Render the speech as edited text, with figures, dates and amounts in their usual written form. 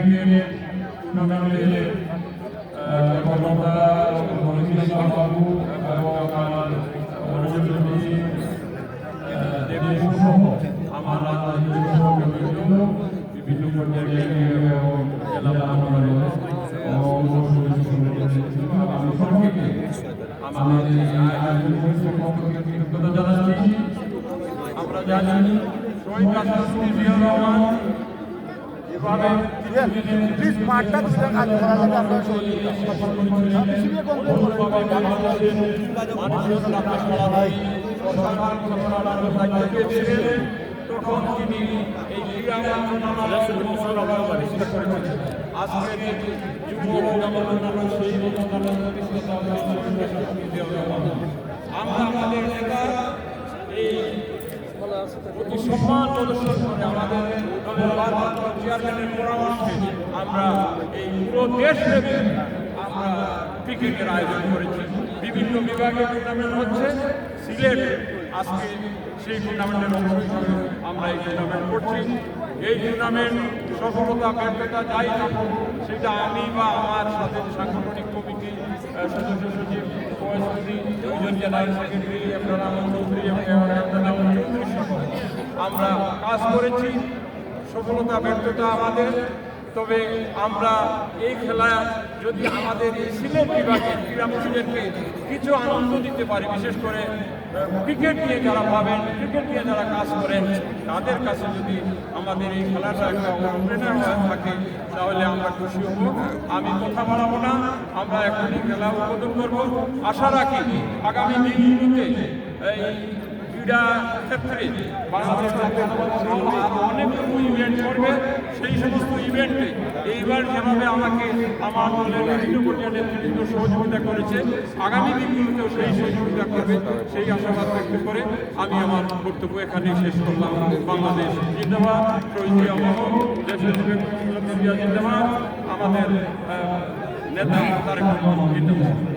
Cricket টুর্নামেন্টে কর্মকর্তা বাবু এবং আমার আমার বিভিন্ন পর্যায়ে জেলা কৃতজ্ঞতা জানাচ্ছি। আমরা জানি শহীদ রাষ্ট্রপতি জিয়াউর রহমান যেভাবে তখন তিনি এই ক্রীড়া আজকে আমরা আমাদের নেতা এই অতি সম্মান প্রদর্শন করে আমাদের দলের ভারপ্রাপ্ত চেয়ারম্যানের পরামর্শে আমরা এই পুরো দেশ ব্যাপী আমরা ক্রিকেটের আয়োজন করেছি। বিভিন্ন বিভাগে টুর্নামেন্ট হচ্ছে। সিলেট আজকে সেই টুর্নামেন্টের অংশ হিসাবে আমরা এই টুর্নামেন্ট করছি। এই টুর্নামেন্ট সফলতা ব্যর্থতা যাই না সেটা আমি বা আমার সাথে সাংগঠনিক কমিটি সদস্য সচিব দুইজন জেনারেল সেক্রেটারি আব্দুল চৌধুরী এবং চৌধুরী সহ আমরা কাজ করেছি। সফলতা ব্যর্থতা আমাদের, তবে আমরা এই খেলায় যদি আমাদের এই সিলেট বিভাগের ক্রীড়ামন্ত্রীদেরকে কিছু আনন্দ দিতে পারি, বিশেষ করে ক্রিকেট নিয়ে যারা ভাবেন, ক্রিকেট নিয়ে যারা কাজ করেন, তাদের কাছে যদি আমাদের এই খেলাটা একটা অনুপ্রেরণা থাকে তাহলে আমরা খুশি হব। আমি কথা বাড়াবো না, আমরা এখনই খেলা উদ্বোধন করবো। আশা রাখি আগামী দিনগুলোতে এই ক্রীড়া ক্ষেত্রে বাংলাদেশ অনেকগুলো ইভেন্ট করবে। সেই সমস্ত ইভেন্টে এইবার যেভাবে আমাকে আমার দলের বিভিন্ন পর্যায়ে নেতৃত্ব সহযোগিতা করেছে, আগামী দিনগুলোতেও সেই সহযোগিতা করবে, সেই আশাবাদ ব্যক্ত করে আমি আমার বক্তব্য এখানে শেষ করলাম। বাংলাদেশ জিন্দাবাদ, শহীদ জিয়া মহম্মদ, দেশের জিন্দাবাদ, আমাদের নেতা তারেক রহমান জিন্দাবাদ।